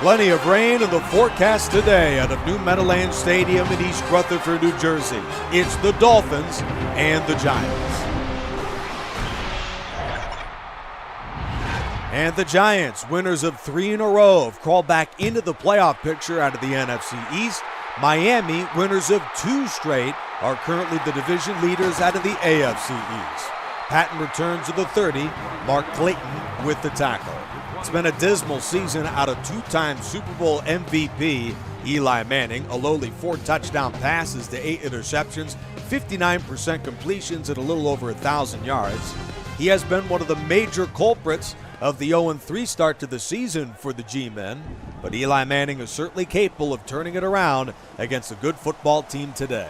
Plenty of rain in the forecast today out of New Meadowlands Stadium in East Rutherford, New Jersey. It's the Dolphins and the Giants. And the Giants, winners of 3 in a row, have crawled back into the playoff picture out of the NFC East. Miami, winners of 2 straight, are currently the division leaders out of the AFC East. Patton returns to the 30, Mark Clayton with the tackle. It's been a dismal season out of 2-time Super Bowl MVP Eli Manning, a lowly 4 touchdown passes to 8 interceptions, 59% completions at a little over 1,000 yards. He has been one of the major culprits of the 0-3 start to the season for the G-men, but Eli Manning is certainly capable of turning it around against a good football team today.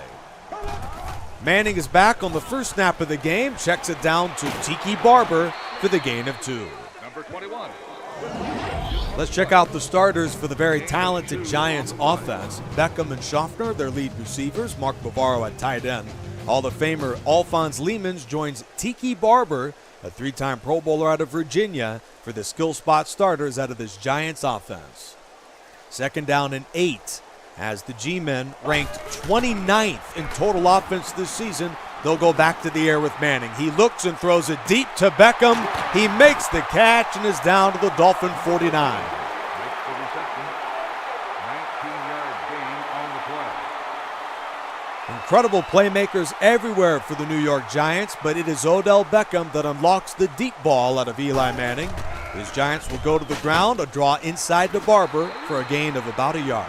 Manning is back on the first snap of the game, checks it down to Tiki Barber for the gain of 2. Number 21. Let's check out the starters for the very talented Giants offense. Beckham and Schaffner, their lead receivers. Mark Bavaro at tight end. Hall of Famer Alphonse Leemans joins Tiki Barber, a 3-time Pro Bowler out of Virginia, for the skill spot starters out of this Giants offense. Second down and 8 as the G-men ranked 29th in total offense this season. They'll go back to the air with Manning. He looks and throws it deep to Beckham. He makes the catch and is down to the Dolphin 49. Makes the reception. 19-yard gain on the play. Incredible playmakers everywhere for the New York Giants, but it is Odell Beckham that unlocks the deep ball out of Eli Manning. His Giants will go to the ground, a draw inside to Barber for a gain of about a yard.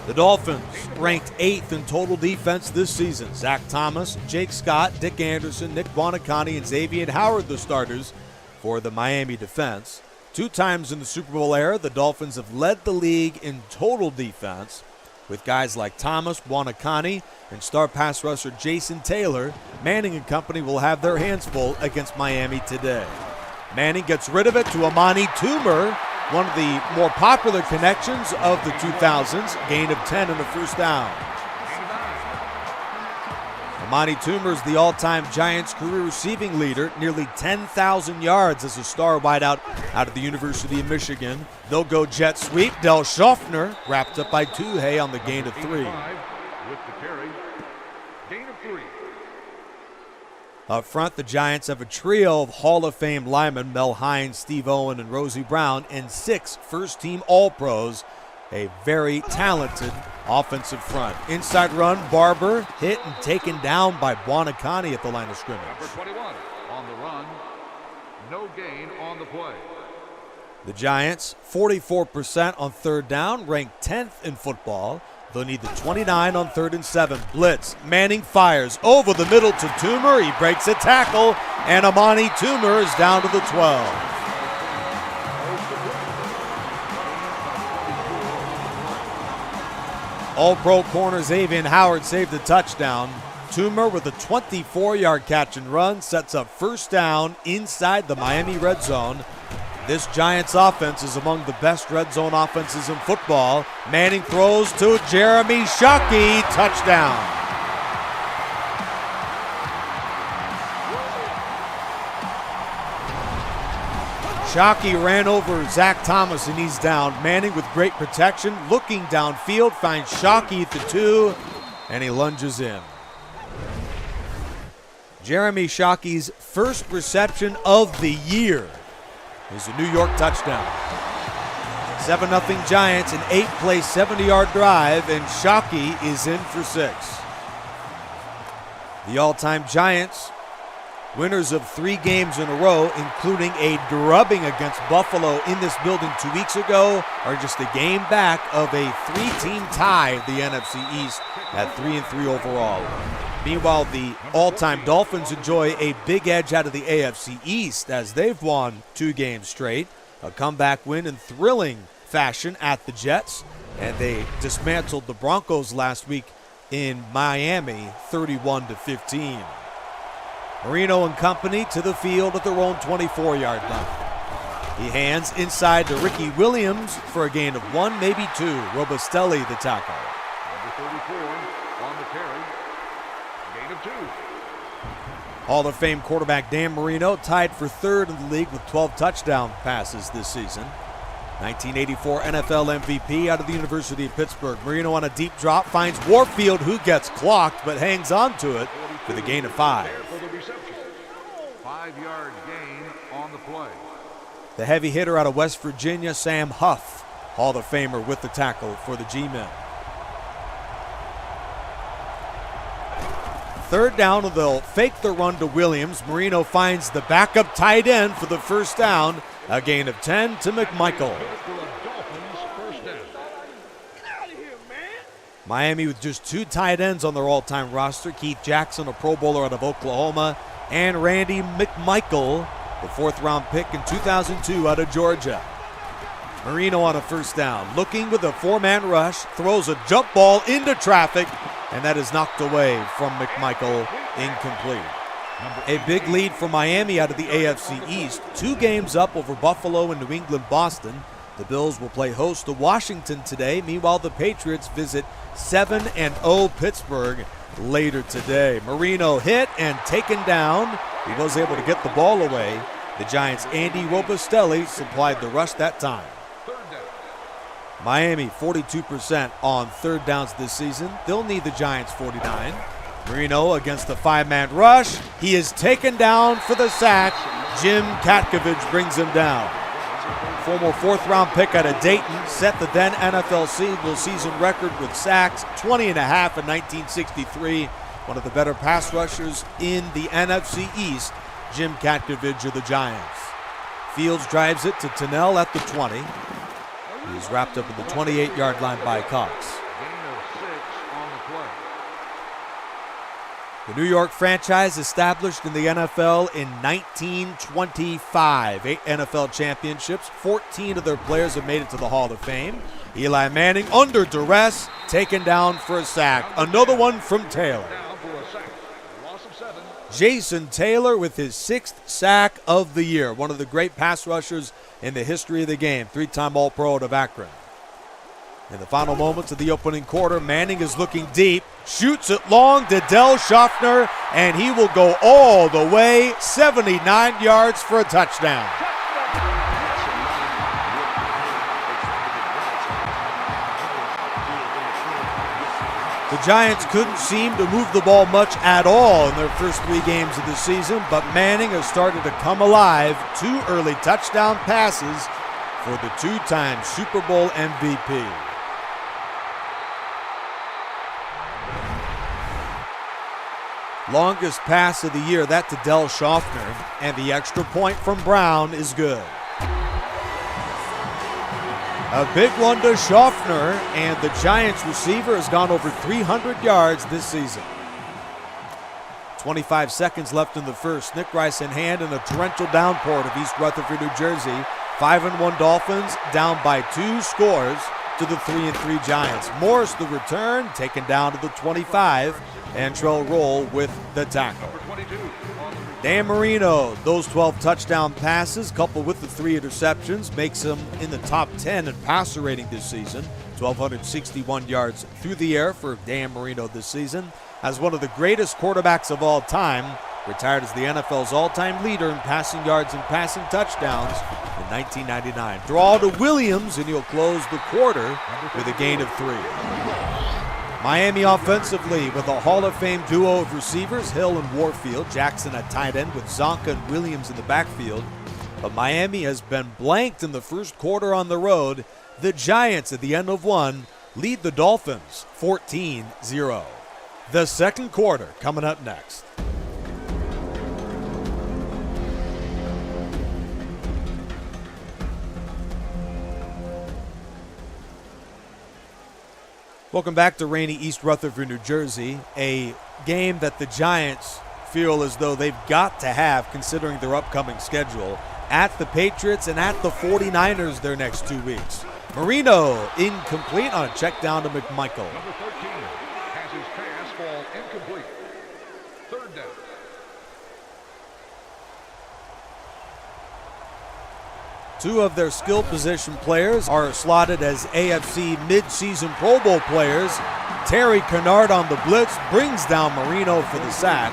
The Dolphins ranked 8th in total defense this season. Zach Thomas, Jake Scott, Dick Anderson, Nick Buoniconti, and Xavier Howard the starters for the Miami defense. 2 times in the Super Bowl era, the Dolphins have led the league in total defense. With guys like Thomas, Buoniconti, and star pass rusher Jason Taylor, Manning and company will have their hands full against Miami today. Manning gets rid of it to Amani Toomer, one of the more popular connections of the 2000s, gain of 10 and a first down. Amani Toomer is the all-time Giants career receiving leader, nearly 10,000 yards as a star wideout out of the University of Michigan. They'll go jet sweep. Del Schaffner wrapped up by Tuhey on the gain of 3. With the carry, gain of 3. Up front, the Giants have a trio of Hall of Fame linemen, Mel Hines, Steve Owen, and Rosie Brown, and 6 first-team All-Pros. A very talented offensive front. Inside run, Barber hit and taken down by Buoniconti at the line of scrimmage. Number 21 on the run. No gain on the play. The Giants, 44% on 3rd down, ranked 10th in football. They'll need the 29 on 3rd and 7. Blitz. Manning fires over the middle to Toomer. He breaks a tackle, and Amani Toomer is down to the 12. All-Pro corner Xavier Howard saved the touchdown. Toomer with a 24-yard catch and run sets up first down inside the Miami red zone. This Giants offense is among the best red zone offenses in football. Manning throws to Jeremy Shockey, touchdown. Shockey ran over Zach Thomas and he's down. Manning with great protection, looking downfield, finds Shockey at the 2, and he lunges in. Jeremy Shockey's first reception of the year is a New York touchdown. 7-0 Giants, an 8-play, 70-yard drive, and Shockey is in for 6. The all-time Giants, winners of 3 games in a row, including a drubbing against Buffalo in this building 2 weeks ago, are just a game back of a 3-team tie at the NFC East at 3-3 overall. Meanwhile, the all-time Dolphins enjoy a big edge out of the AFC East as they've won 2 games straight. A comeback win in thrilling fashion at the Jets, and they dismantled the Broncos last week in Miami 31-15. Marino and company to the field at their own 24-yard line. He hands inside to Ricky Williams for a gain of 1, maybe 2. Robustelli the tackle. Number 34 on the carry. Gain of 2. Hall of Fame quarterback Dan Marino tied for 3rd in the league with 12 touchdown passes this season. 1984 NFL MVP out of the University of Pittsburgh. Marino on a deep drop finds Warfield, who gets clocked but hangs on to it for the gain of 5. 5-yard gain on the play. The heavy hitter out of West Virginia, Sam Huff, Hall of Famer, with the tackle for the G-men. 3rd down, they'll fake the run to Williams. Marino finds the backup tight end for the first down. A gain of 10 to McMichael. Miami with just 2 tight ends on their all-time roster. Keith Jackson, a Pro Bowler out of Oklahoma, and Randy McMichael, the 4th-round pick in 2002 out of Georgia. Marino on a first down, looking with a 4-man rush, throws a jump ball into traffic, and that is knocked away from McMichael, incomplete. A big lead for Miami out of the AFC East. 2 games up over Buffalo and New England, Boston. The Bills will play host to Washington today. Meanwhile, the Patriots visit 7-0 Pittsburgh later today. Marino hit and taken down. He was able to get the ball away. The Giants' Andy Robustelli supplied the rush that time. Miami 42% on 3rd downs this season. They'll need the Giants 49. Marino against the 5-man rush. He is taken down for the sack. Jim Katkovich brings him down. Former 4th-round pick out of Dayton set the then NFL single season record with sacks, 20 and a half in 1963. One of the better pass rushers in the NFC East, Jim Katkovich of the Giants. Fields drives it to Tunnell at the 20. He's wrapped up at the 28-yard line by Cox. The New York franchise established in the NFL in 1925. 8 NFL championships. 14 of their players have made it to the Hall of Fame. Eli Manning under duress, taken down for a sack. Another one from Taylor. Jason Taylor with his 6th sack of the year. One of the great pass rushers in the history of the game. 3-time All-Pro out of Akron. In the final moments of the opening quarter, Manning is looking deep, shoots it long to Del Schaffner, and he will go all the way, 79 yards for a touchdown. The Giants couldn't seem to move the ball much at all in their first 3 games of the season, but Manning has started to come alive. 2 early touchdown passes for the 2-time Super Bowl MVP. Longest pass of the year, that to Del Schaffner, and the extra point from Brown is good. A big one to Schaffner, and the Giants receiver has gone over 300 yards this season. 25 seconds left in the first. Nick Rice in hand in a torrential downpour of East Rutherford, New Jersey. 5-1 Dolphins down by 2 scores to the 3-3 Giants. Morris the return, taken down to the 25, and Trell Roll with the tackle. Dan Marino, those 12 touchdown passes coupled with the 3 interceptions makes him in the top 10 in passer rating this season. 1,261 yards through the air for Dan Marino this season. As one of the greatest quarterbacks of all time, retired as the NFL's all-time leader in passing yards and passing touchdowns in 1999. Draw to Williams, and he'll close the quarter with a gain of 3. Miami offensively with a Hall of Fame duo of receivers, Hill and Warfield. Jackson at tight end with Zonka and Williams in the backfield. But Miami has been blanked in the first quarter on the road. The Giants at the end of 1 lead the Dolphins 14-0. The second quarter coming up next. Welcome back to rainy East Rutherford, New Jersey. A game that the Giants feel as though they've got to have considering their upcoming schedule at the Patriots and at the 49ers their next 2 weeks. Marino incomplete on a check down to McMichael. Number 13 has his pass fall incomplete. 3rd down. Two of their skill position players are slotted as AFC midseason Pro Bowl players. Terry Kennard on the blitz brings down Marino for the sack.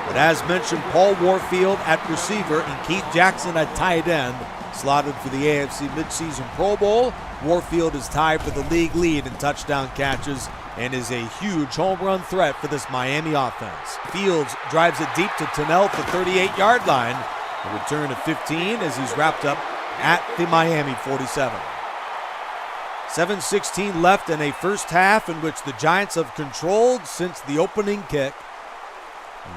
But as mentioned, Paul Warfield at receiver and Keith Jackson at tight end Slotted for the AFC midseason Pro Bowl, Warfield is tied for the league lead in touchdown catches and is a huge home run threat for this Miami offense. Fields drives it deep to Tunnell at the 38-yard line. A return of 15 as he's wrapped up at the Miami 47. 7:16 left in a first half in which the Giants have controlled since the opening kick.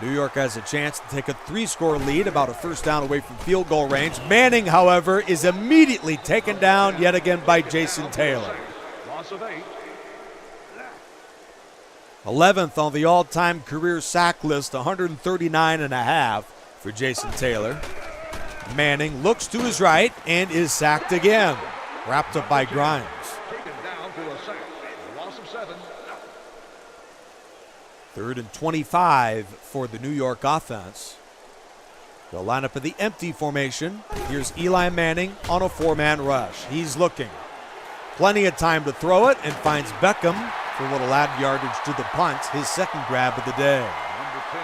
New York has a chance to take a 3-score lead, about a first down away from field goal range. Manning, however, is immediately taken down yet again by Jason Taylor. Loss of 8. 11th on the all-time career sack list, 139.5 for Jason Taylor. Manning looks to his right and is sacked again. Wrapped up by Grimes. Taken down for a sack. Loss of 7. 3rd and 25 for the New York offense. They'll line up in the empty formation. Here's Eli Manning on a 4-man rush. He's looking. Plenty of time to throw it and finds Beckham for a little add yardage to the punt, his second grab of the day. Number 10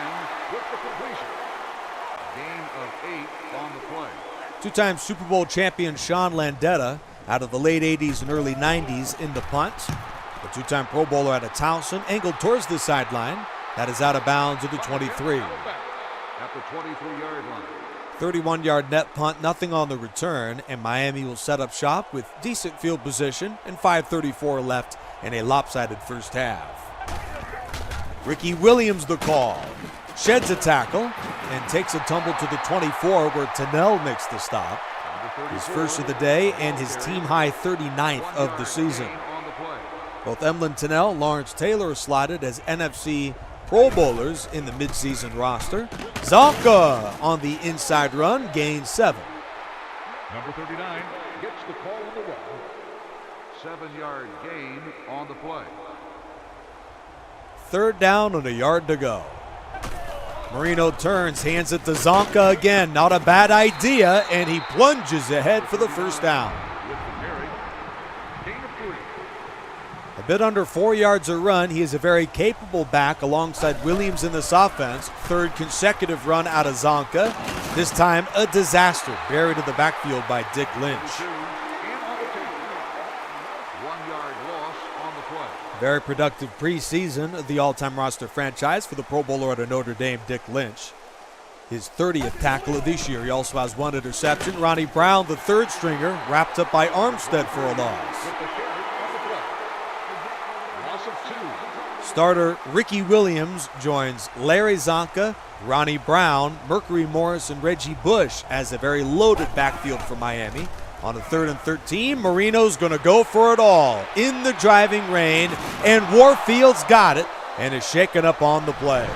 with the completion. Gain of 8 on the play. Two-time Super Bowl champion Sean Landeta out of the late 80s and early 90s in the punt. The two-time Pro Bowler out of Towson angled towards the sideline. That is out of bounds at the 23. At the 23-yard line. 31-yard net punt, nothing on the return, and Miami will set up shop with decent field position and 5:34 left in a lopsided first half. Ricky Williams the call. Sheds a tackle and takes a tumble to the 24 where Tunnell makes the stop. His first of the day and his team-high 39th of the season. Both Emlyn Tunnell, Lawrence Taylor are slotted as NFC Pro Bowlers in the midseason roster. Zonka on the inside run, gains 7. Number 39 gets the call on the run. 7-yard gain on the play. 3rd down and a yard to go. Marino turns, hands it to Zonka again. Not a bad idea, and he plunges ahead for the first down. With the carry, gain of 3. A bit under 4 yards a run. He is a very capable back alongside Williams in this offense. 3rd consecutive run out of Zonka. This time a disaster, buried in the backfield by Dick Lynch. 1-yard loss on the play. Very productive preseason of the all-time roster franchise for the Pro Bowler out of Notre Dame, Dick Lynch. His 30th tackle of this year. He also has 1 interception. Ronnie Brown, the 3rd stringer, wrapped up by Armstead for a loss. With the carry on the play. Loss of 2. Starter Ricky Williams joins Larry Zonka, Ronnie Brown, Mercury Morris, and Reggie Bush as a very loaded backfield for Miami. On a 3rd and 13, Marino's going to go for it all in the driving rain, and Warfield's got it and is shaken up on the play.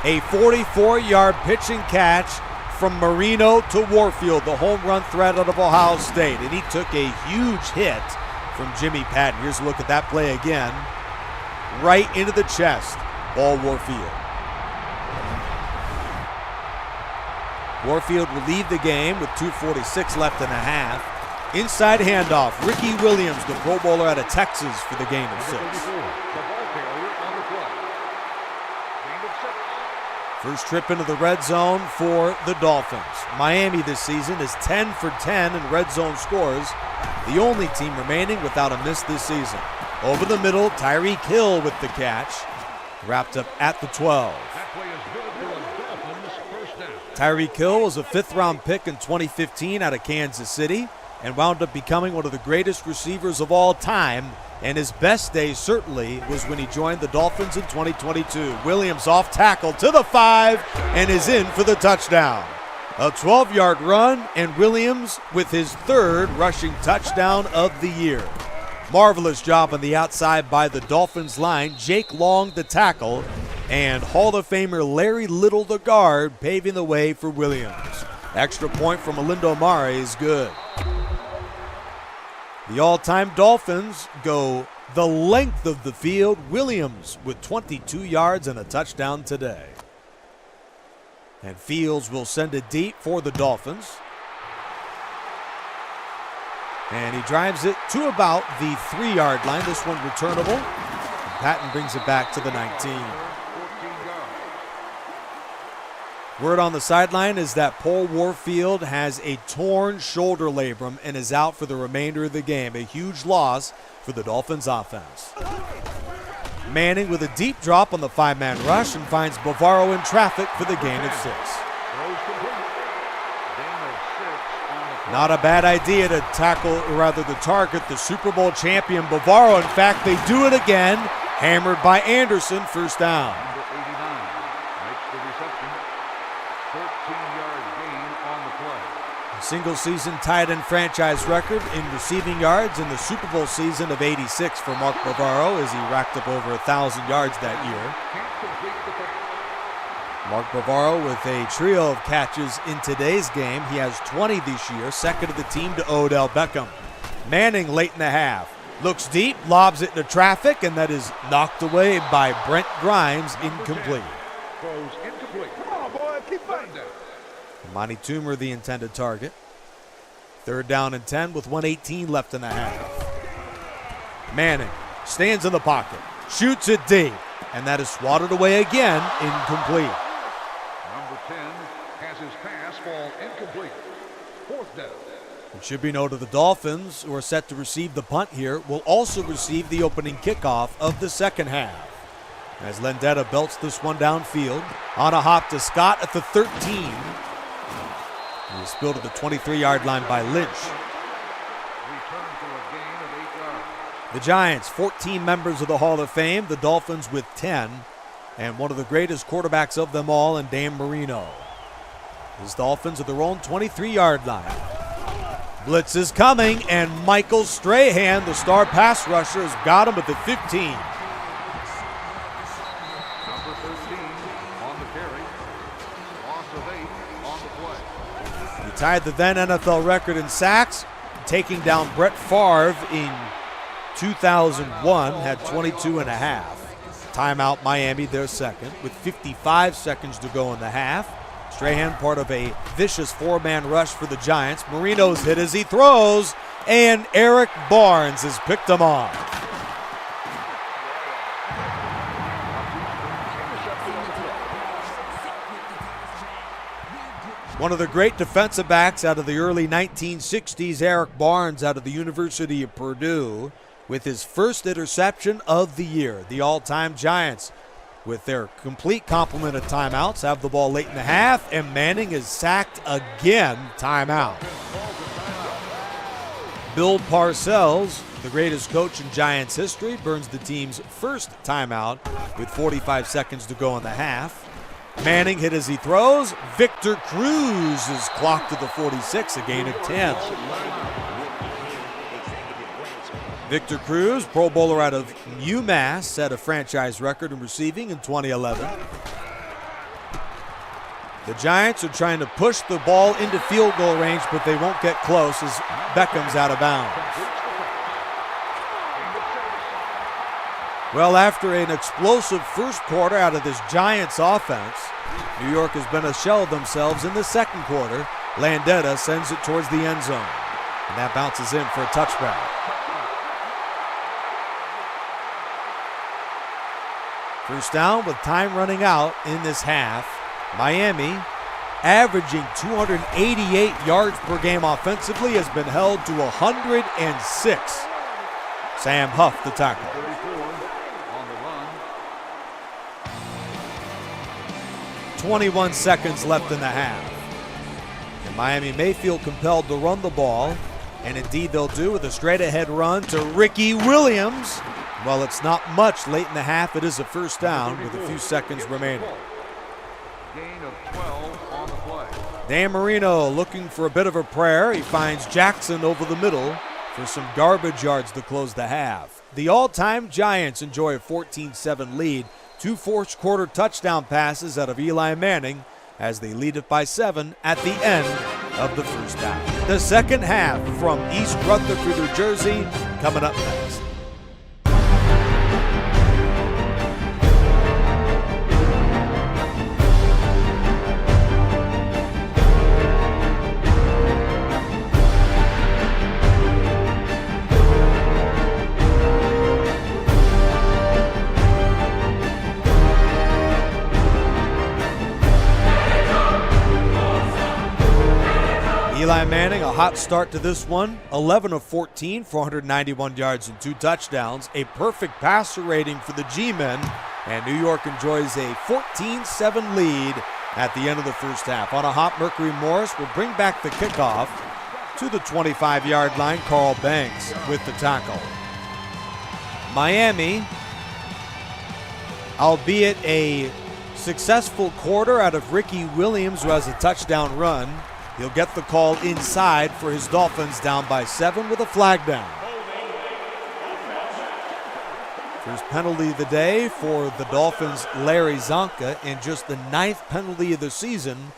A 44-yard pitch and catch from Marino to Warfield, the home run threat out of Ohio State, and he took a huge hit from Jimmy Patton. Here's a look at that play again. Right into the chest, ball Warfield. Warfield will lead the game with 2:46 left in the half. Inside handoff, Ricky Williams, the Pro Bowler out of Texas, for the gain of 6. The ball carrier on the play. Gain of 6. First trip into the red zone for the Dolphins. Miami this season is 10 for 10 in red zone scores, the only team remaining without a miss this season. Over the middle, Tyreek Hill with the catch, wrapped up at the 12. That play is good for a Dolphins first down. Tyreek Hill was a 5th-round pick in 2015 out of Kansas City and wound up becoming one of the greatest receivers of all time, and his best day certainly was when he joined the Dolphins in 2022. Williams off tackle to the 5 and is in for the touchdown. A 12-yard run, and Williams with his 3rd rushing touchdown of the year. Marvelous job on the outside by the Dolphins line. Jake Long the tackle, and Hall of Famer Larry Little the guard paving the way for Williams. Extra point from Alindo Mare is good. The all-time Dolphins go the length of the field. Williams with 22 yards and a touchdown today. And Fields will send it deep for the Dolphins. And he drives it to about the 3-yard line. This one returnable. And Patton brings it back to the 19. Word on the sideline is that Paul Warfield has a torn shoulder labrum and is out for the remainder of the game. A huge loss for the Dolphins offense. Manning with a deep drop on the 5-man rush and finds Bavaro in traffic for the gain of 6. Not a bad idea to tackle, or rather to target the Super Bowl champion Bavaro. In fact, they do it again. Hammered by Anderson, first down. Number 89 makes the reception. 13-yard gain on the play. Single-season tight end franchise record in receiving yards in the Super Bowl season of '86 for Mark Bavaro, as he racked up over 1,000 yards that year. Can't complete the pass. Mark Bavaro with a trio of catches in today's game. He has 20 this year, second of the team to Odell Beckham. Manning late in the half. Looks deep, lobs it into traffic, and that is knocked away by Brent Grimes, incomplete. Throws incomplete. Come on, boy, keep fighting that. Monty Toomer the intended target. 3rd down and 10 with 1:18 left in the half. Manning stands in the pocket, shoots it deep, and that is swatted away again, incomplete. Number 10 has his pass fall incomplete. 4th down. It should be noted the Dolphins, who are set to receive the punt here, will also receive the opening kickoff of the second half. As Landeta belts this one downfield, on a hop to Scott at the 13. He is spilled at the 23-yard line by Lynch. Return for a gain of 8 yards. The Giants, 14 members of the Hall of Fame, the Dolphins with 10, and one of the greatest quarterbacks of them all in Dan Marino. His Dolphins at their own 23-yard line. Blitz is coming, and Michael Strahan, the star pass rusher, has got him at the 15. Number 13 on the carry. Loss of 8 on the play. He tied the then NFL record in sacks, taking down Brett Favre in 2001, had 22 and a half. Timeout Miami, their second, with 55 seconds to go in the half. Strahan part of a vicious 4-man rush for the Giants. Marino's hit as he throws, and Eric Barnes has picked him off. One of the great defensive backs out of the early 1960s, Eric Barnes out of the University of Purdue, with his first interception of the year. The all-time Giants, with their complete complement of timeouts, have the ball late in the half, and Manning is sacked again. Timeout. Bill Parcells, the greatest coach in Giants history, burns the team's first timeout with 45 seconds to go in the half. Manning hit as he throws. Victor Cruz is clocked to the 46, a gain of 10. Victor Cruz, Pro Bowler out of UMass, set a franchise record in receiving in 2011. The Giants are trying to push the ball into field goal range, but they won't get close as Beckham's out of bounds. Well, after an explosive first quarter out of this Giants offense, New York has been a shell of themselves in the second quarter. Landeta sends it towards the end zone, and that bounces in for a touchback. First down with time running out in this half. Miami, averaging 288 yards per game offensively, has been held to 106. Sam Huff, the tackle. 34 on the run. 21 seconds left in the half. And Miami may feel compelled to run the ball, and indeed they'll do, with a straight-ahead run to Ricky Williams. Well, it's not much late in the half. It is a first down with a few seconds remaining. Gain of 12 on the play. Dan Marino looking for a bit of a prayer. He finds Jackson over the middle for some garbage yards to close the half. The all-time Giants enjoy a 14-7 lead. 2 fourth-quarter touchdown passes out of Eli Manning as they lead it by 7 at the end of the first half. The second half from East Rutherford, New Jersey, coming up next. Manning, a hot start to this one. 11 of 14, 491 yards and 2 touchdowns. A perfect passer rating for the G-men. And New York enjoys a 14-7 lead at the end of the first half. On a hot, Mercury Morris will bring back the kickoff to the 25-yard line. Carl Banks with the tackle. Miami, albeit a successful quarter out of Ricky Williams, who has a touchdown run. He'll get the call inside for his Dolphins, down by 7 with a flag down. First penalty of the day for the Dolphins, Larry Zonka, and just the 9th penalty of the season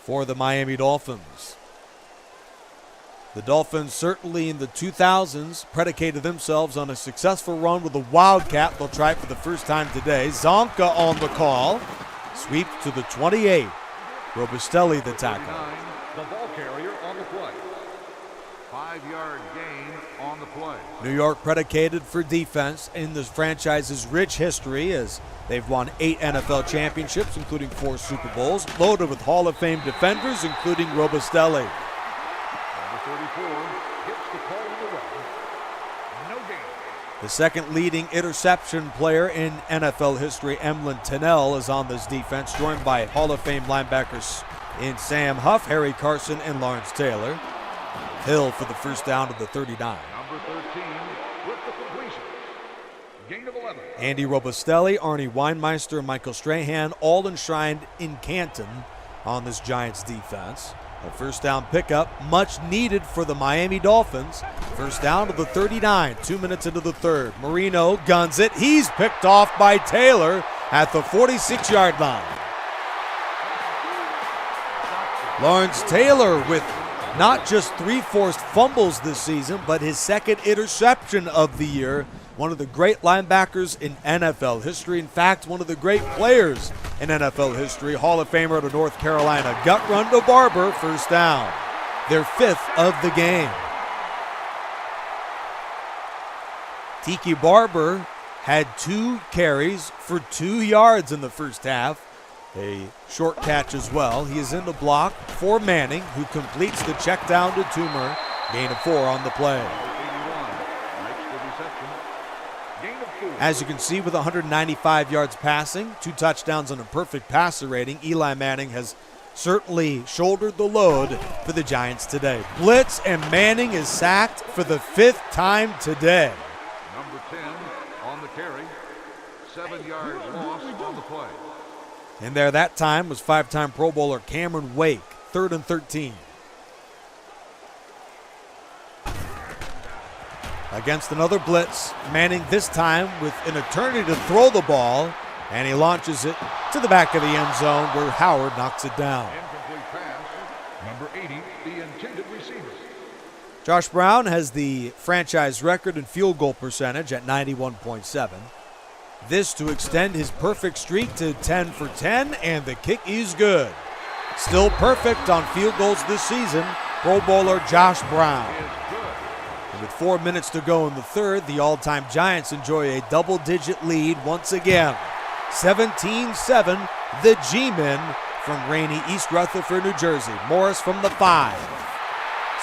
for the Miami Dolphins. The Dolphins certainly in the 2000s predicated themselves on a successful run with a wildcat. They'll try it for the first time today. Zonka on the call. Sweep to the 28. Robustelli the tackle. The ball carrier on the play. 5-yard gain on the play. New York predicated for defense in this franchise's rich history, as they've won 8 NFL championships, including 4 Super Bowls, loaded with Hall of Fame defenders, including Robustelli. Number 34 gets the call on the run. No gain. The second leading interception player in NFL history, Emlyn Tennell, is on this defense, joined by Hall of Fame linebackers in Sam Huff, Harry Carson, and Lawrence Taylor. Hill for the first down to the 39. Number 13 with the completion. Gain of 11. Andy Robustelli, Arnie Weinmeister, and Michael Strahan all enshrined in Canton on this Giants defense. A first down pickup, much needed for the Miami Dolphins. First down to the 39, 2 minutes into the third. Marino guns it. He's picked off by Taylor at the 46-yard line. Lawrence Taylor with not just 3 forced fumbles this season, but his second interception of the year. One of the great linebackers in NFL history. In fact, one of the great players in NFL history. Hall of Famer out of North Carolina. Gut run to Barber, first down. Their 5th of the game. Tiki Barber had 2 carries for 2 yards in the first half. A short catch as well. He is in the block for Manning, who completes the check down to Toomer. Gain of 4 on the play. 81 makes the reception. Gain of 4. As you can see, with 195 yards passing, 2 touchdowns and a perfect passer rating, Eli Manning has certainly shouldered the load for the Giants today. Blitz, and Manning is sacked for the 5th time today. Number 10 on the carry. 7 yards lost on the play. And there that time was 5-time Pro Bowler Cameron Wake. 3rd and 13. Against another blitz, Manning this time with an eternity to throw the ball, and he launches it to the back of the end zone where Howard knocks it down. Incomplete pass. Number 80, the intended receiver. Josh Brown has the franchise record in field goal percentage at 91.7. This to extend his perfect streak to 10 for 10, and the kick is good. Still perfect on field goals this season, Pro Bowler Josh Brown. And with 4 minutes to go in the third, the all-time Giants enjoy a double-digit lead once again. 17-7, the G-men from rainy East Rutherford, New Jersey. Morris from the 5.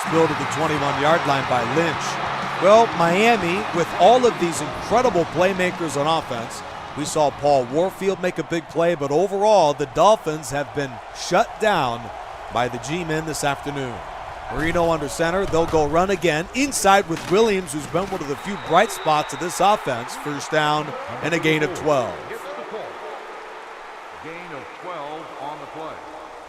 Spilled to the 21-yard line by Lynch. Well, Miami, with all of these incredible playmakers on offense, we saw Paul Warfield make a big play, but overall, the Dolphins have been shut down by the G-men this afternoon. Marino under center, they'll go run again, inside with Williams, who's been one of the few bright spots of this offense. First down and a gain of 12. Gain of 12 on the play.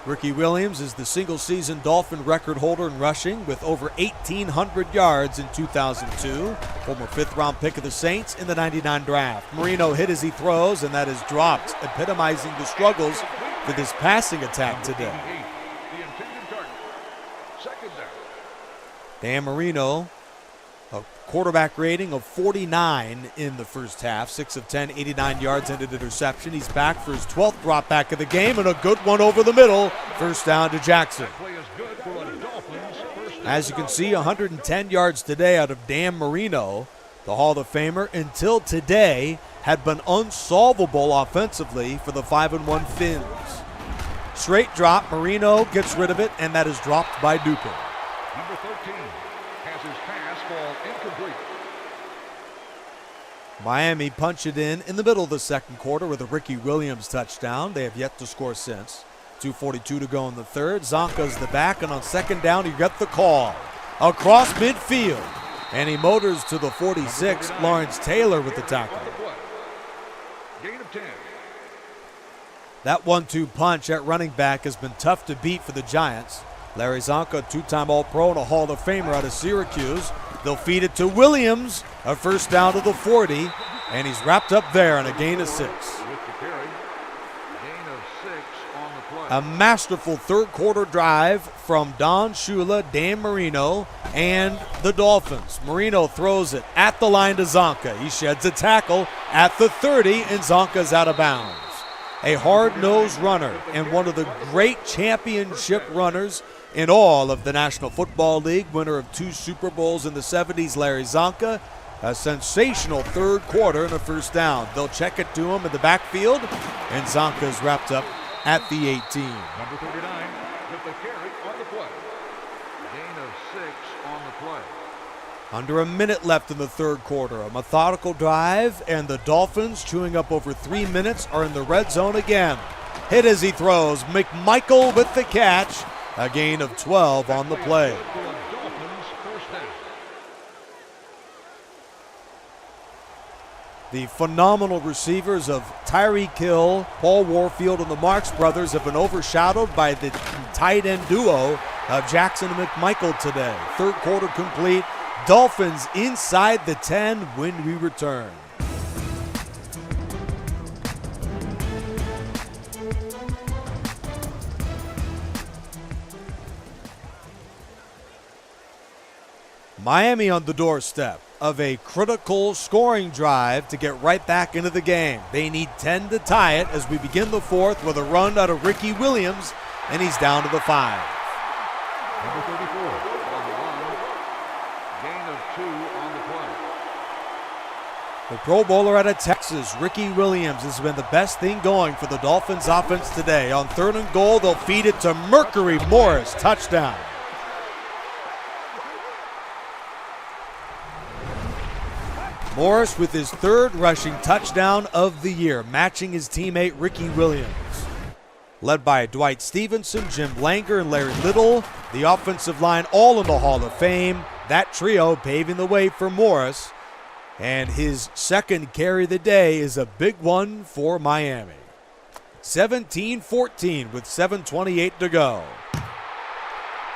Ricky Williams is the single-season Dolphin record holder in rushing with over 1,800 yards in 2002. Former 5th-round pick of the Saints in the 99 draft. Marino hit as he throws, and that is dropped, epitomizing the struggles for this passing attack today. The intended target. Second down. Dan Marino, a quarterback rating of 49 in the first half. 6 of 10, 89 yards and an interception. He's back for his 12th drop back of the game, and a good one over the middle. First down to Jackson. Play is good for the Dolphins. First down. As you can see, 110 yards today out of Dan Marino. The Hall of Famer, until today, had been unsolvable offensively for the 5-1 Finns. Straight drop, Marino gets rid of it, and that is dropped by Dupin. has his pass fall incomplete. Miami punch it in the middle of the second quarter with a Ricky Williams touchdown. They have yet to score since. 2:42 to go in the third. Zonka's the back, and on second down, you get the call. Across midfield, and he motors to the 46. Lawrence Taylor with the tackle. Gain of 10. That 1-2 punch at running back has been tough to beat for the Giants. Larry Zonka, two-time All-Pro and a Hall of Famer out of Syracuse. They'll feed it to Williams, a first down to the 40, and he's wrapped up there on a gain of 6. With the carry, gain of 6 on the play. A masterful third-quarter drive from Don Shula, Dan Marino, and the Dolphins. Marino throws it at the line to Zonka. He sheds a tackle at the 30, and Zonka's out of bounds. A hard-nosed runner and one of the great championship runners in all of the National Football League, winner of 2 Super Bowls in the 70s, Larry Zonka. A sensational third quarter and a first down. They'll check it to him in the backfield, and Zonka's wrapped up at the 18. Number 39 with the carry on the play. Gain of 6 on the play. Under a minute left in the third quarter. A methodical drive, and the Dolphins, chewing up over 3 minutes, are in the red zone again. Hit as he throws. McMichael with the catch. A gain of 12 on the play. The phenomenal receivers of Tyreek Hill, Paul Warfield, and the Marks brothers have been overshadowed by the tight end duo of Jackson and McMichael today. Third quarter complete. Dolphins inside the 10 when we return. Miami on the doorstep of a critical scoring drive to get right back into the game. They need 10 to tie it as we begin the fourth with a run out of Ricky Williams, and he's down to the 5. Number 34 on the run. Gain of 2 on the play. The Pro Bowler out of Texas, Ricky Williams, has been the best thing going for the Dolphins offense today. On third and goal, they'll feed it to Mercury Morris, touchdown. Morris with his third rushing touchdown of the year, matching his teammate Ricky Williams. Led by Dwight Stevenson, Jim Langer, and Larry Little, the offensive line all in the Hall of Fame. That trio paving the way for Morris. And his second carry of the day is a big one for Miami. 17-14 with 7:28 to go.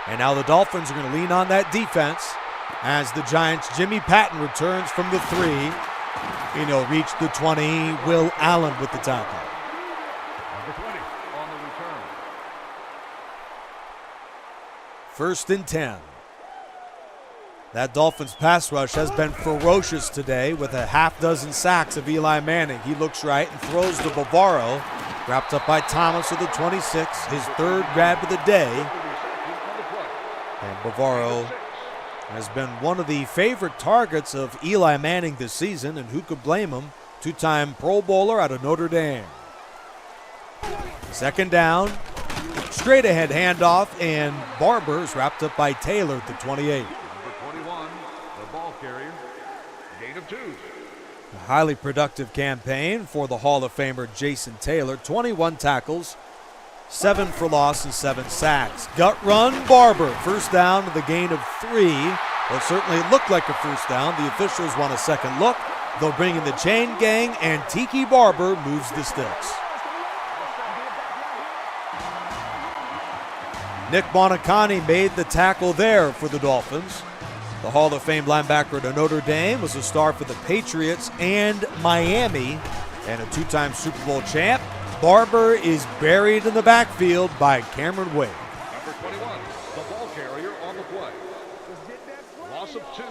And now the Dolphins are going to lean on that defense as the Giants' Jimmy Patton returns from the 3. And he'll reach the 20. Will Allen with the tackle. Number 20 on the return. First and 10. That Dolphins pass rush has been ferocious today with a half dozen sacks of Eli Manning. He looks right and throws to Bavaro. Wrapped up by Thomas of the 26, his third grab of the day. And Bavaro has been one of the favorite targets of Eli Manning this season, and who could blame him? Two-time Pro Bowler out of Notre Dame. Second down, straight ahead handoff, and Barber is wrapped up by Taylor at the 28. Number 21, the ball carrier, gain of 2. A highly productive campaign for the Hall of Famer Jason Taylor. 21 tackles, 7 for loss, and 7 sacks. Gut run, Barber. First down to the gain of 3. Well, certainly it looked like a first down. The officials want a second look. They'll bring in the chain gang, and Tiki Barber moves the sticks. Nick Buoniconti made the tackle there for the Dolphins. The Hall of Fame linebacker to Notre Dame was a star for the Patriots and Miami, and a 2-time Super Bowl champ. Barber is buried in the backfield by Cameron Wade. Number 21, the ball carrier on the play. Loss of 2.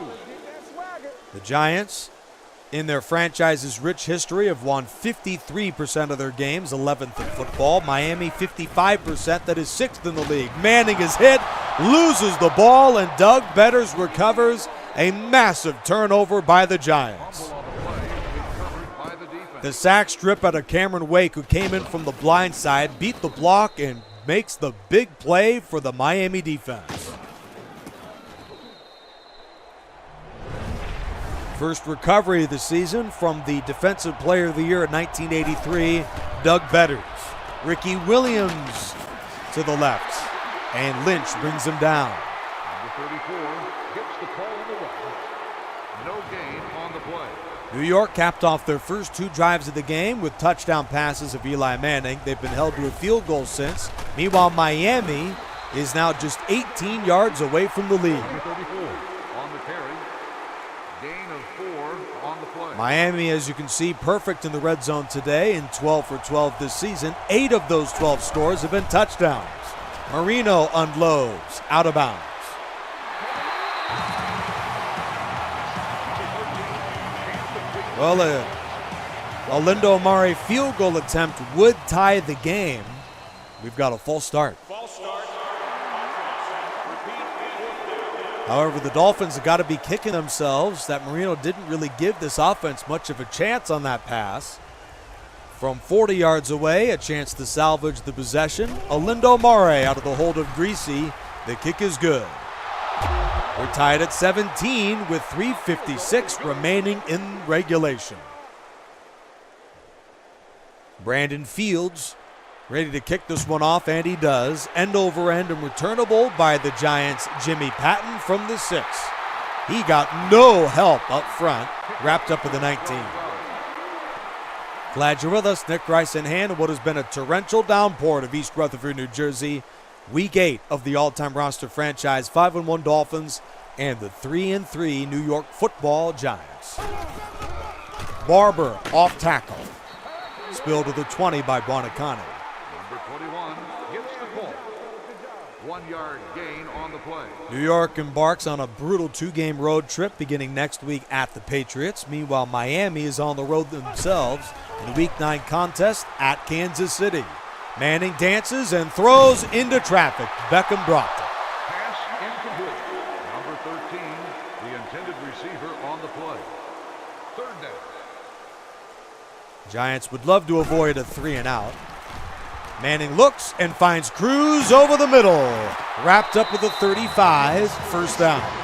The Giants, in their franchise's rich history, have won 53% of their games, 11th in football. Miami, 55%, that is 6th in the league. Manning is hit, loses the ball, and Doug Betters recovers. A massive turnover by the Giants. The sack strip out of Cameron Wake, who came in from the blind side, beat the block, and makes the big play for the Miami defense. First recovery of the season from the Defensive Player of the Year in 1983, Doug Betters. Ricky Williams to the left, and Lynch brings him down. Number 34 gets the call on the run. No gain on the play. New York capped off their first 2 drives of the game with touchdown passes of Eli Manning. They've been held to a field goal since. Meanwhile, Miami is now just 18 yards away from the lead. Number 34 on the carry. Gain of 4 on the play. Miami, as you can see, perfect in the red zone today in 12 for 12 this season. 8 of those 12 scores have been touchdowns. Marino unloads, out of bounds. Well, a Lindo Amare field goal attempt would tie the game. We've got a false start. However, the Dolphins have got to be kicking themselves that Marino didn't really give this offense much of a chance on that pass. From 40 yards away, a chance to salvage the possession. Lindo Amare out of the hold of Greasy. The kick is good. We're tied at 17 with 3:56 remaining in regulation. Brandon Fields ready to kick this one off, and he does. End over end and returnable by the Giants' Jimmy Patton from the 6. He got no help up front, wrapped up with the 19. Glad you're with us. Nick Rice in hand in what has been a torrential downpour of East Rutherford, New Jersey. Week 8 of the all-time roster franchise, 5-1 Dolphins and the 3-3 New York Football Giants. Barber off tackle. Spilled to the 20 by Buonacane. Number 21 gets the call. 1 yard gain on the play. New York embarks on a brutal 2-game road trip beginning next week at the Patriots. Meanwhile, Miami is on the road themselves in the Week 9 contest at Kansas City. Manning dances and throws into traffic. Beckham dropped it. Pass incomplete. Number 13, the intended receiver on the play. 3rd down. Giants would love to avoid a 3-and-out. Manning looks and finds Cruz over the middle. Wrapped up with a 35, 1st down.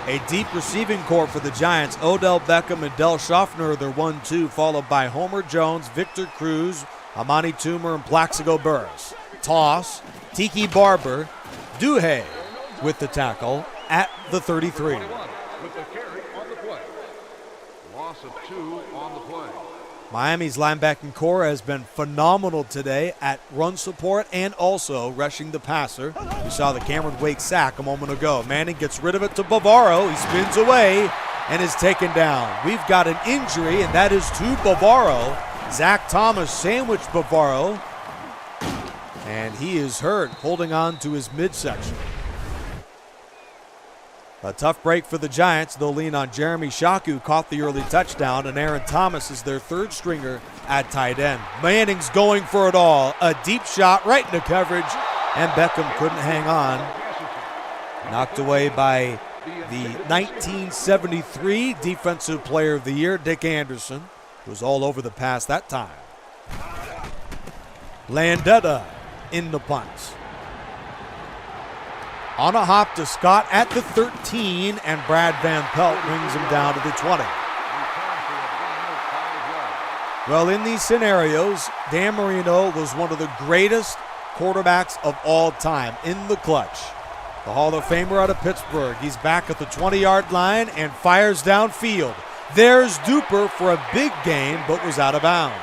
A deep receiving corps for the Giants. Odell Beckham and Del Schaffner are their 1-2, followed by Homer Jones, Victor Cruz, Amani Toomer, and Plaxico Burress. Toss, Tiki Barber, Duhey with the tackle at the 33. With the carry on the play. Loss of 2 on the play. Miami's linebacking core has been phenomenal today at run support and also rushing the passer. We saw the Cameron Wake sack a moment ago. Manning gets rid of it to Bavaro. He spins away and is taken down. We've got an injury, and that is to Bavaro. Zach Thomas sandwiched Bavaro, and he is hurt, holding on to his midsection. A tough break for the Giants. They'll lean on Jeremy Shock, who caught the early touchdown, and Aaron Thomas is their 3rd stringer at tight end. Manning's going for it all. A deep shot right into coverage, and Beckham couldn't hang on. Knocked away by the 1973 Defensive Player of the Year, Dick Anderson, who was all over the pass that time. Landetta in the punt. On a hop to Scott at the 13, and Brad Van Pelt brings him down to the 20. Well, in these scenarios, Dan Marino was one of the greatest quarterbacks of all time in the clutch. The Hall of Famer out of Pittsburgh. He's back at the 20-yard line and fires downfield. There's Duper for a big gain, but was out of bounds.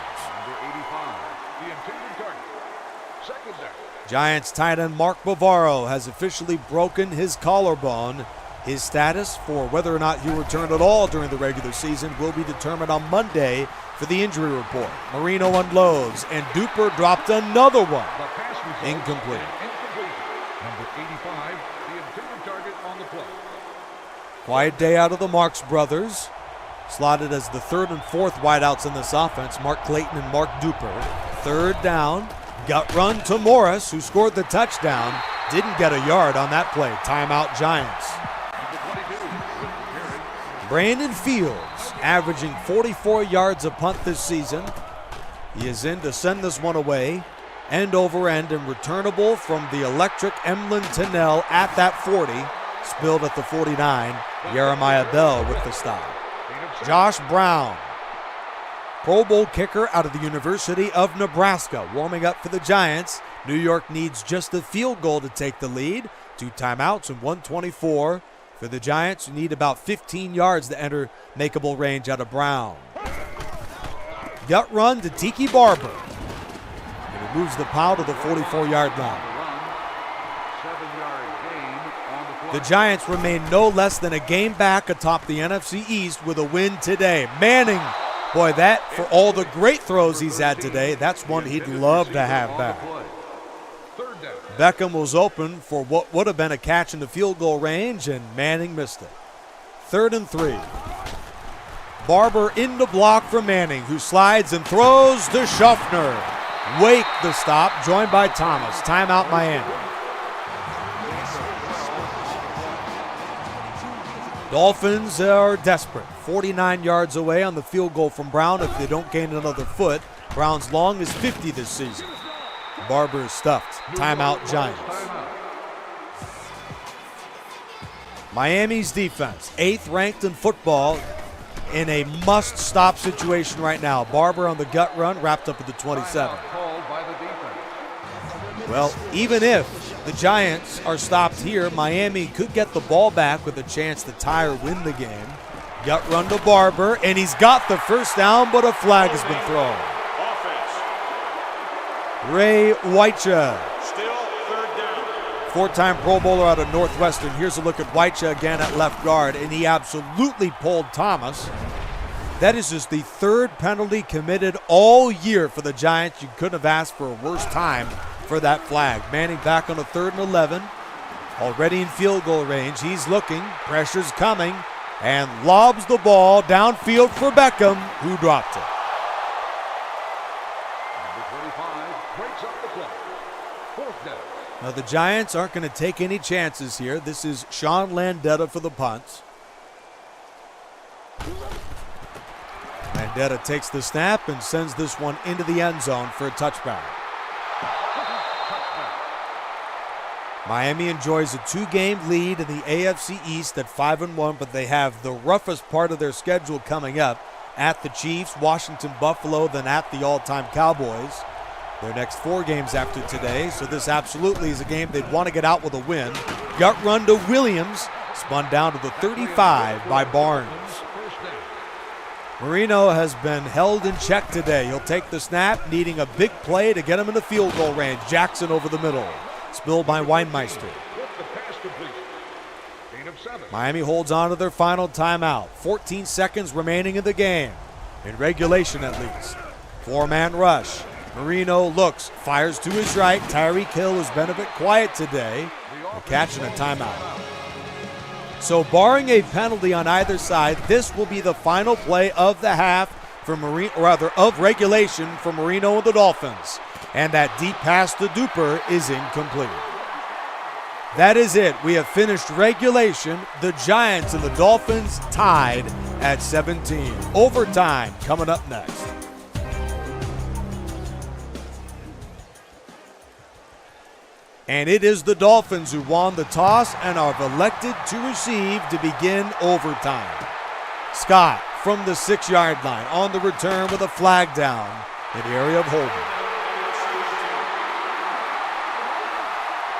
Giants tight end Mark Bavaro has officially broken his collarbone. His status for whether or not he'll return at all during the regular season will be determined on Monday for the injury report. Marino unloads, and Duper dropped another one. Incomplete. Number 85, the intended target on the play. Quiet day out of the Marks brothers. Slotted as the 3rd and 4th wideouts in this offense, Mark Clayton and Mark Duper. 3rd down. Gut run to Morris, who scored the touchdown. Didn't get a yard on that play. Timeout Giants. Brandon Fields averaging 44 yards a punt this season. He is in to send this one away. end over end and returnable from the electric Emlyn Tunnell at that 40. Spilled at the 49. Jeremiah Bell with the stop. Josh Brown, Pro Bowl kicker out of the University of Nebraska, warming up for the Giants. New York needs just a field goal to take the lead. 2 timeouts and 1:24 for the Giants, who need about 15 yards to enter makeable range out of Brown. Gut run to Tiki Barber. And he moves the pile to the 44-yard line. The Giants remain no less than a game back atop the NFC East with a win today. Manning, boy, that, for all the great throws he's had today, that's one he'd love to have back. Beckham was open for what would have been a catch in the field goal range, and Manning missed it. 3rd and 3. Barber in the block for Manning, who slides and throws to Schuffner. Wake the stop, joined by Thomas. Timeout Miami. Dolphins are desperate. 49 yards away on the field goal from Brown if they don't gain another foot. Brown's long is 50 this season. Barber is stuffed. Timeout Giants. Miami's defense, 8th ranked in football, in a must-stop situation right now. Barber on the gut run, wrapped up at the 27. Well, even if the Giants are stopped here, Miami could get the ball back with a chance to tie or win the game. Gut run to Barber, and he's got the first down, but a flag has been thrown. Ray Whitecha, still 3rd down. 4-time Pro Bowler out of Northwestern. Here's a look at Whitecha again at left guard, and he absolutely pulled Thomas. That is just the 3rd penalty committed all year for the Giants. You couldn't have asked for a worse time for that flag. Manning back on a 3rd and 11, already in field goal range. He's looking, pressure's coming, and lobs the ball downfield for Beckham, who dropped it. Now the Giants aren't going to take any chances here. This is Sean Landetta for the punts. Landetta takes the snap and sends this one into the end zone for a touchback. Miami enjoys a 2-game lead in the AFC East at 5-1, but they have the roughest part of their schedule coming up at the Chiefs, Washington, Buffalo, then at the all-time Cowboys. Their next 4 games after today, so this absolutely is a game they'd want to get out with a win. Gut run to Williams, spun down to the 35 by Barnes. Marino has been held in check today. He'll take the snap, needing a big play to get him in the field goal range. Jackson over the middle, spilled by Weinmeister. Miami holds on to their final timeout. 14 seconds remaining in the game, in regulation at least. 4-man rush. Marino looks, fires to his right. Tyreek Hill has been a bit quiet today. They're catching a timeout. So barring a penalty on either side, this will be the final play of the half for of regulation for Marino and the Dolphins. And that deep pass to Duper is incomplete. That is it. We have finished regulation. The Giants and the Dolphins tied at 17. Overtime coming up next. And it is the Dolphins who won the toss and are elected to receive to begin overtime. Scott from the 6-yard line on the return with a flag down in the area of holding.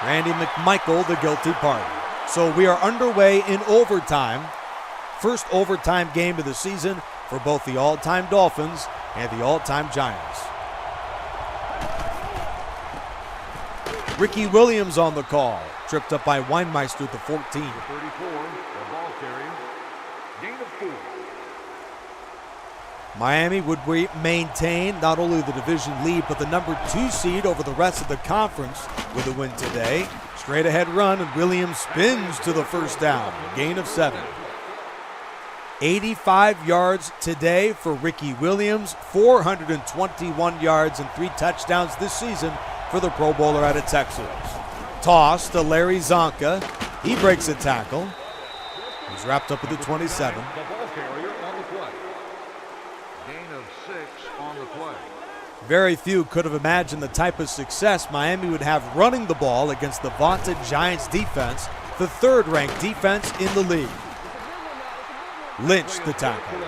Randy McMichael, the guilty party. So we are underway in overtime. First overtime game of the season for both the all-time Dolphins and the all-time Giants. Ricky Williams on the call. Tripped up by Weinmeister at the 14. 34, the ball carrier. Gain of 4. Miami would maintain not only the division lead, but the number 2 seed over the rest of the conference with a win today. Straight ahead run, and Williams spins to the first down. Gain of 7. 85 yards today for Ricky Williams. 421 yards and 3 touchdowns this season for the Pro Bowler out of Texas. Toss to Larry Zonka. He breaks a tackle. He's wrapped up at the 27. The ball carrier on the play. Gain of 6 on the play. Very few could have imagined the type of success Miami would have running the ball against the vaunted Giants defense, the third-ranked defense in the league. Lynch the tackle.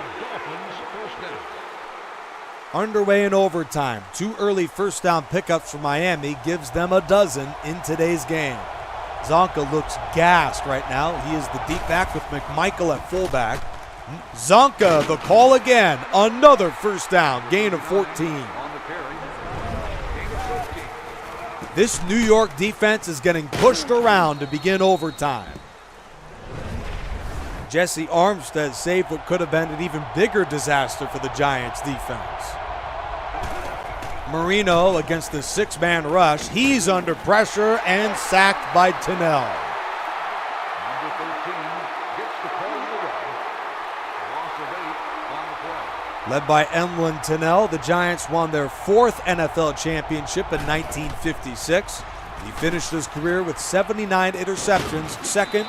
Underway in overtime. 2 early first down pickups for Miami gives them a dozen in today's game. Zonka looks gassed right now. He is the deep back with McMichael at fullback. Zonka, the call again. Another first down, gain of 14. This New York defense is getting pushed around to begin overtime. Jesse Armstead saved what could have been an even bigger disaster for the Giants defense. Marino against the 6-man rush. He's under pressure and sacked by Tennell. Number 13 gets the call on the run. Loss of 8 on the play. Led by Emlyn Tennell, the Giants won their 4th NFL championship in 1956. He finished his career with 79 interceptions, second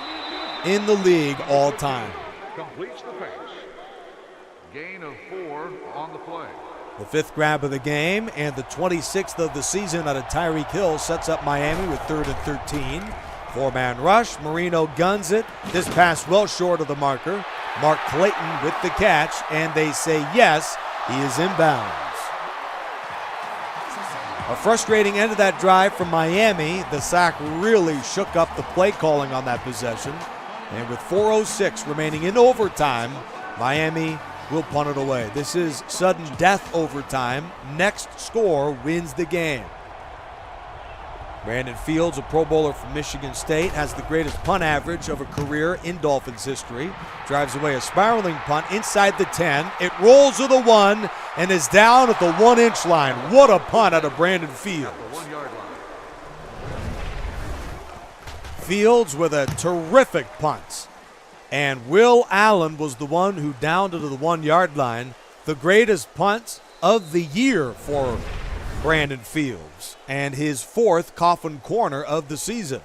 in the league all time. Completes the pass. Gain of 4 on the play. The 5th grab of the game and the 26th of the season out of Tyreek Hill sets up Miami with 3rd and 13. 4-man rush. Marino guns it. This pass well short of the marker. Mark Clayton with the catch, and they say yes, he is inbounds. A frustrating end of that drive from Miami. The sack really shook up the play calling on that possession. And with 4:06 remaining in overtime, Miami will punt it away. This is sudden death overtime. Next score wins the game. Brandon Fields, a Pro Bowler from Michigan State, has the greatest punt average of a career in Dolphins history. Drives away a spiraling punt inside the 10. It rolls to the 1 and is down at the 1-inch line. What a punt out of Brandon Fields. The 1-yard line. Fields with a terrific punt. And Will Allen was the one who downed it to the 1-yard line. The greatest punt of the year for Brandon Fields, and his 4th coffin corner of the season.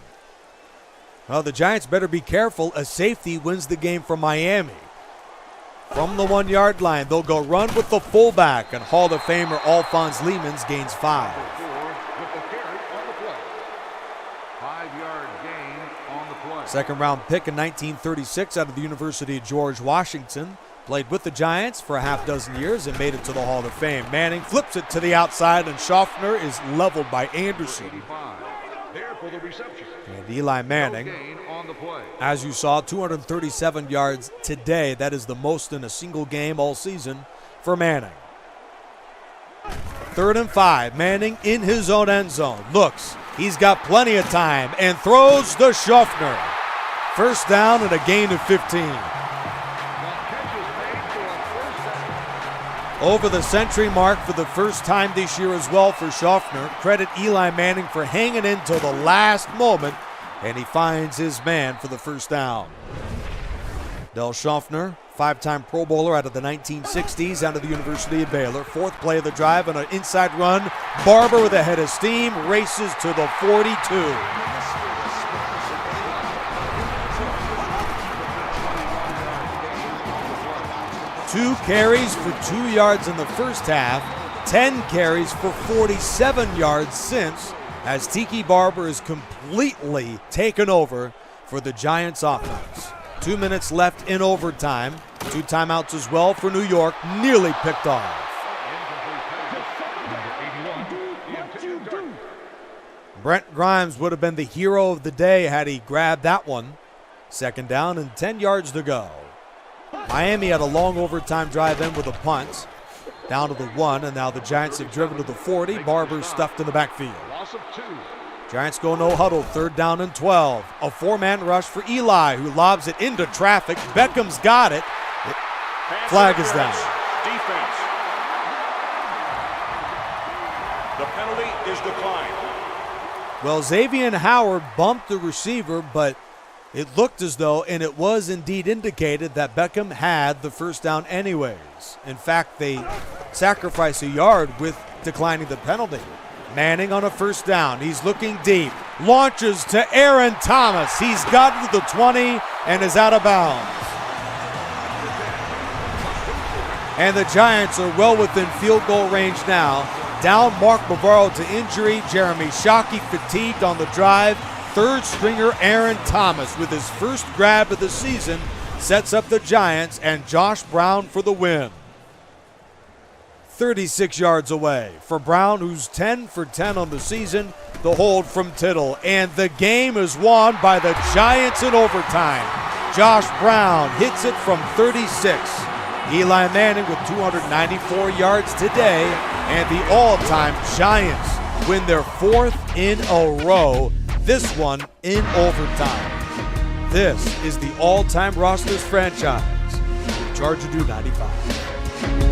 Well, the Giants better be careful. A safety wins the game for Miami. From the 1-yard line, they'll go run with the fullback, and Hall of Famer Alphonse Leemans gains 5. With the carry on the play. 5-yard gain on the play. 2nd-round pick in 1936 out of the University of George Washington. Played with the Giants for a half dozen years and made it to the Hall of Fame. Manning flips it to the outside, and Schaffner is leveled by Anderson. 85. There for the reception. And Eli Manning, No gain on the play. as you saw, 237 yards today. That is the most in a single game all season for Manning. 3rd and 5. Manning in his own end zone. Looks, he's got plenty of time and throws to Schaffner. First down and a gain of 15. Over the century mark for the first time this year as well for Schaffner. Credit Eli Manning for hanging in till the last moment, and he finds his man for the first down. Del Schaffner, 5-time Pro Bowler out of the 1960s, out of the University of Baylor. 4th play of the drive on an inside run. Barber with a head of steam races to the 42. Two carries for 2 yards in the first half, 10 carries for 47 yards since, as Tiki Barber is completely taken over for the Giants offense. 2 minutes left in overtime. 2 timeouts as well for New York, nearly picked off. Brent Grimes would have been the hero of the day had he grabbed that one. 2nd down and 10 yards to go. Miami had a long overtime drive in with a punt. Down to the 1, and now the Giants have driven to the 40. Barber stuffed in the backfield. Loss of 2. Giants go no huddle, 3rd down and 12. A 4-man rush for Eli, who lobs it into traffic. Beckham's got it. Flag is down. Defense. The penalty is declined. Well, Xavier Howard bumped the receiver, but it looked as though, and it was indeed indicated, that Beckham had the first down anyways. In fact, they sacrifice a yard with declining the penalty. Manning on a first down. He's looking deep. Launches to Aaron Thomas. He's gotten to the 20 and is out of bounds. And the Giants are well within field goal range now. Down Mark Bavaro to injury. Jeremy Shockey fatigued on the drive. Third stringer Aaron Thomas with his first grab of the season sets up the Giants and Josh Brown for the win. 36 yards away for Brown, who's 10 for 10 on the season. The hold from Tittle, and the game is won by the Giants in overtime. Josh Brown hits it from 36. Eli Manning with 294 yards today, and the all-time Giants win their fourth in a row, this one in overtime. This is the all-time rosters franchise. Charger do 95.